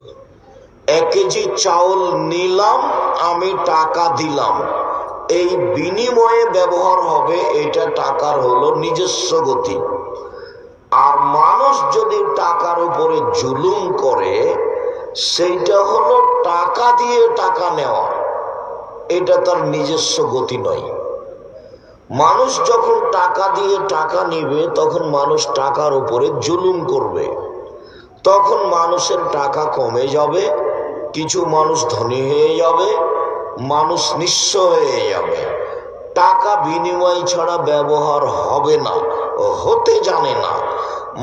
1 KG চাউল নিলাম, আমি টাকা দিলাম, এই বিনিময়ে ব্যবহার হবে, এটা টাকার হলো নিজস্ব গতি। আর মানুষ যদি টাকার উপরে জুলুম করে, সেইটা হলো টাকা দিয়ে টাকা নেওয়া, এটা তার নিজস্ব গতি নয়। মানুষ যখন টাকা দিয়ে টাকা নিবে, তখন মানুষ টাকার উপরে জুলুম করবে, তখন মানুষের টাকা কমে যাবে, কিছু মানুষ ধনী হয়ে যাবে, মানুষ নিঃস্ব হয়ে যাবে। টাকা বিনিময় ছাড়া ব্যবহার হবে না, হতে জানে না।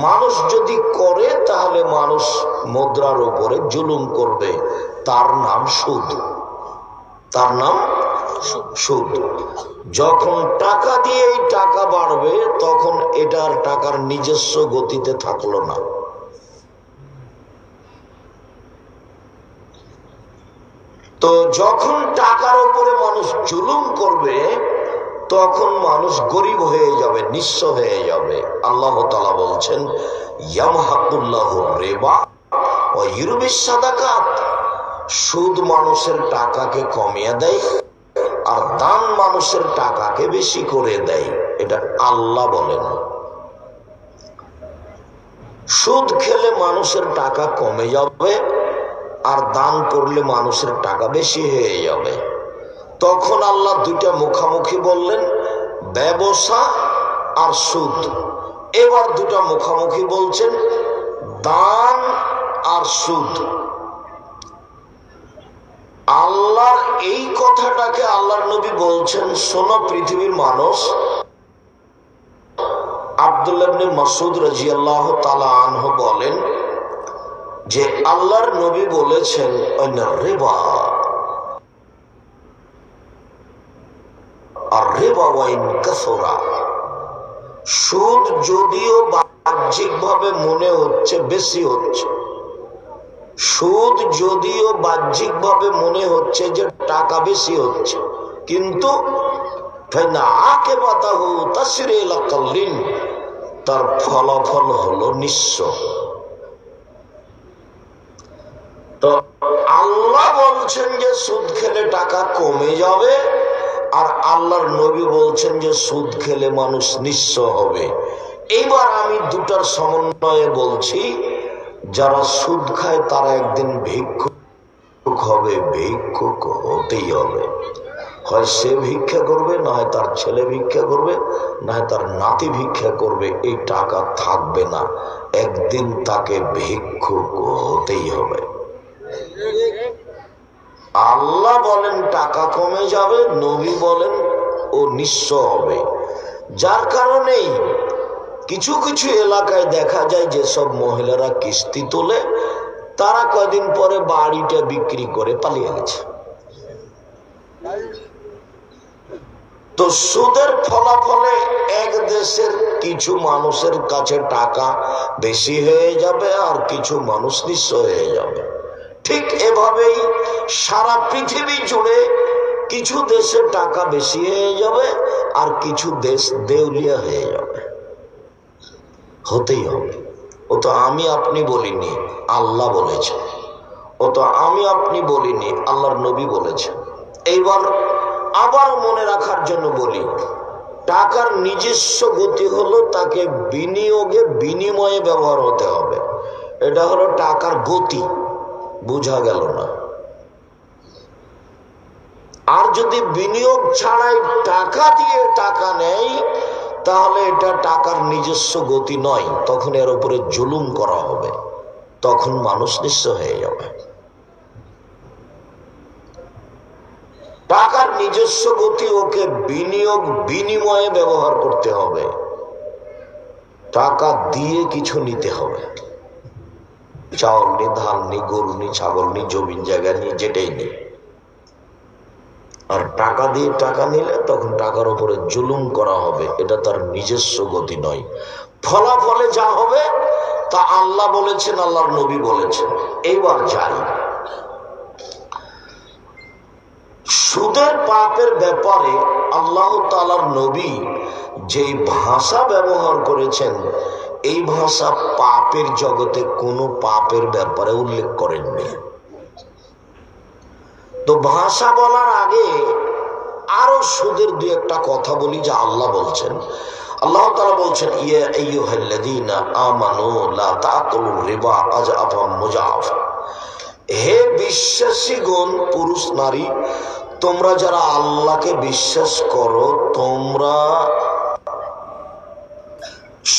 মানুষ যদি করে, তাহলে মানুষ মুদ্রার উপরে জুলুম করবে, তার নাম সুদ, তার নাম সুদ। যখন টাকা দিয়ে টাকা বাড়বে, তখন এটার টাকার নিজস্ব গতিতে থাকলো না। তো যখন টাকার উপরে মানুষ জুলুম করবে, তখন মানুষ গরিব হয়ে যাবে, নিঃস্ব হয়ে যাবে। আল্লাহ তাআলা বলছেন, ইয়ামহাকুল্লাহু রিবা ওয়া ইউরবিস সাদাকাত। সুদ মানুষের টাকাকে কমিয়ে দেয়, আর দান মানুষের টাকাকে বেশি করে দেয়। এটা আল্লাহ বলেন। সুদ খেলে মানুষের টাকা কমে যাবে, আর দান করলে মানুষের টাকা বেশি হয়ে যাবে। তখন আল্লাহ দুইটা মুখামুখি বললেন, ব্যবসা আর সুদ। এবার দুটা মুখামুখি বলছেন, দান আর সুদ। আল্লাহর এই কথাটাকে আল্লাহর নবী বলছেন, শোনো পৃথিবীর মানুষ। আব্দুল্লাহ ইবনে মাসউদ রাদিয়াল্লাহু তাআলা আনহু বলেন যে আল্লাহর নবী বলেছেন, রিবা আর রিবা ওয়াইন কাসরা। সুদ যদিও বাহ্যিকভাবে মনে হচ্ছে বেশি হচ্ছে, সুদ যদিও বাহ্যিকভাবে মনে হচ্ছে যে টাকা বেশি হচ্ছে, কিন্তু তার ফলাফল হলো নিঃস্ব। তো আল্লাহ বলছেন যে সুদ খেলে টাকা কমে যাবে, আর আল্লাহর নবী বলছেন যে সুদ খেলে মানুষ নিঃস্ব হবে। এইবার আমি দুটার সমন্বয়ে বলছি, যারা সুদ খায় তারা একদিন ভিক্ষুক হবে, ভিক্ষুক হতেই হবে। হয় সে ভিক্ষা করবে, না হয় তার ছেলে ভিক্ষা করবে, না হয় তার নাতি ভিক্ষা করবে। এই টাকা থাকবে না, একদিন তাকে ভিক্ষুক হতেই হবে। আল্লাহ বলেন টাকা কমে যাবে, নবী বলেন ও নিঃস্ব হবে। যার কারণেই কিছু কিছু এলাকায় দেখা যায় যেসব মহিলারা কিস্তি তোলে, তারা কয়দিন পরে বাড়িটা বিক্রি করে পালিয়ে গেছে। তো সুদের ফলাফলে এক দেশের কিছু মানুষের কাছে টাকা বেশি হয়ে যাবে, আর কিছু মানুষ নিঃস্ব হয়ে যাবে। ঠিক এভাবেই সারা পৃথিবী জুড়ে কিছু দেশে টাকা বেশি হয়ে যাবে, আর কিছু দেশ দেউলিয়া হয়ে যাবে। হতেই হবে। ও তো আমি আপনি বলিনি, আল্লাহ বলেছেন। ও তো আমি আপনি বলিনি, আল্লাহর নবী বলেছেন। এইবার আবার মনে রাখার জন্য বলি, টাকার নিজস্ব গতি হলো তাকে বিনিয়োগে বিনিময়ে ব্যবহার হতে হবে। এটা হলো টাকার গতি, বুঝা গেল না? আর যদি বিনিয়োগ ছাড়াই টাকা দিয়ে টাকা নেয়, তাহলে এটা টাকার নিজস্ব গতি নয়, তখন এর উপরে জুলুম করা হবে, তখন মানুষ নিঃস্ব হয়ে যাবে। টাকার নিজস্ব গতি, ওকে বিনিয়োগ বিনিময়ে ব্যবহার করতে হবে। টাকা দিয়ে কিছু নিতে হবে, চাউল নি, ধান নি, গরু নি, ছাগল নি, জমিন জায়গা নি, যেটাই নি। আর টাকা দিয়ে টাকা নিলে তখন টাকার উপরে জুলুম করা হবে, এটা তার নিজস্ব গতি নয়। ফলাফলে যা হবে তা আল্লাহ বলেছেন, আল্লাহর নবী বলেছেন। এইবার যাই, সুদের পাপের ব্যাপারে আল্লাহ তাআলার নবী যেই ভাষা ব্যবহার করেছেন, এই ভাষা পাপের জগতে কোনো পাপের ব্যাপারে উল্লেখ করেননি। তো ভাষা বলার আগে আরো সুদের দুই একটা কথা বলি যা আল্লাহ বলছেন। আল্লাহ তাআলা বলছেন, ইয়া আইয়ুহাল্লাযীনা আমানু লা তাকুলুর রিবা আযআফাম মুযাফা। হে বিশ্বাসীগণ, পুরুষ নারী, তোমরা যারা আল্লাহকে বিশ্বাস করো, তোমরা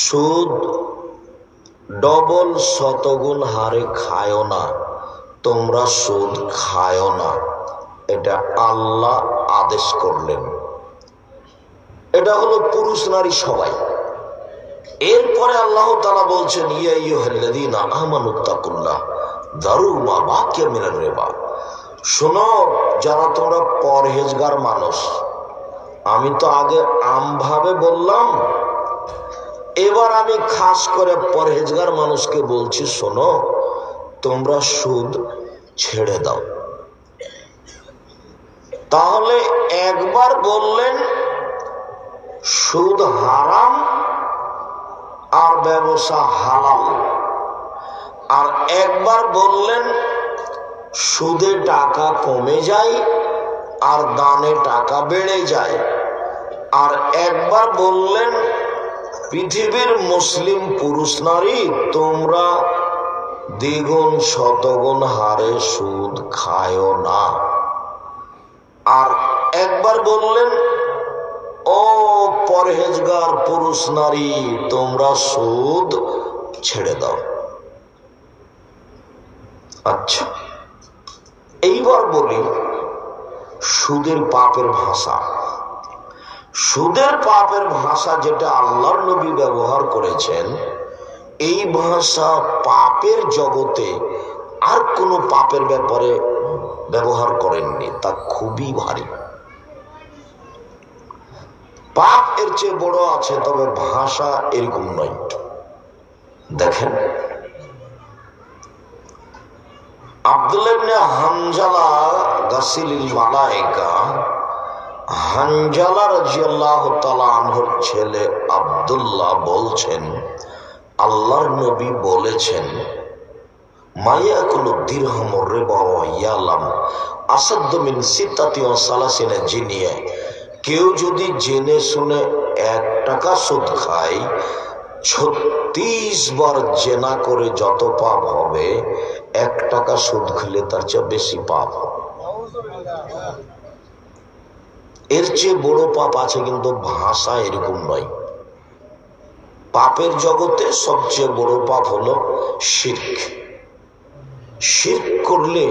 সুদ ডবল শতগুণ হারে খায়ও না, তোমরা সুদ খায়ও না। এটা আল্লাহ আদেশ করলেন। এটা হলো পুরুষ নারী সবাই। এরপরে আল্লাহ তাআলা বলছেন, ইয়া আইয়ুহাল্লাযীনা আমানুত্তাকুল্লাহ যারু মা বাকিয়া মিনার রিবা। শোনো, যারা তোমরা পরহেজগার মানুষ, আমি তো আগে আমভাবে বললাম, এবার আমি খাস করে পরহেজগার মানুষকে বলছি, শোনো, তোমরা সুদ ছেড়ে দাও। তাহলে একবার বললেন সুদ হারাম আর ব্যবসা হালাল, আর একবার বললেন সুদে টাকা কমে যায় আর দানে টাকা বেড়ে যায়, আর একবার বললেন পৃথিবীর মুসলিম পুরুষ নারী, তোমরা দ্বিগুণ শতগুণ হারে সুদ খায়ও না, আর একবার বললেন ও পরহেজগার পুরুষ নারী, তোমরা সুদ ছেড়ে দাও। আচ্ছা, এইবার বলি সুদের পাপের ভাষা। সুদের পাপের ভাষা যেটা আল্লাহর নবী ব্যবহার করেছেন, এই ভাষা পাপের জগতে আর কোনো পাপের ব্যাপারে ব্যবহার করেননি। তা খুবই ভারী পাপ। এর চেয়ে বড় আছে, তবে ভাষা এরকম নয়। দেখেন, আব্দুল্লাহ ইবনে হানজালা গাসিলিল মালায়েকা, হানজালা রাদিয়াল্লাহু তাআলা আনহুর ছেলে আব্দুল্লাহ বলছেন, আল্লাহর নবী বলেছেন, মায়াকুলু দিরহামুর রিবা ওয়া ইয়ালাম আসাদ্দু মিন সিত্তাতি ওয়া সালাসিনা জিনিয়া। কেউ যদি জেনে শুনে 1 টাকা সুদ খায়, 36 বার জেনা করে যত পাপ হবে, 1 টাকা সুদ খেলে তার চেয়ে বেশি পাপ হবে। এর চেয়ে বড় পাপ আছে, কিন্তু ভাষা এরকম নয়। পাপের জগতে সবচেয়ে বড় পাপ হলো শিরক। শিরক করলে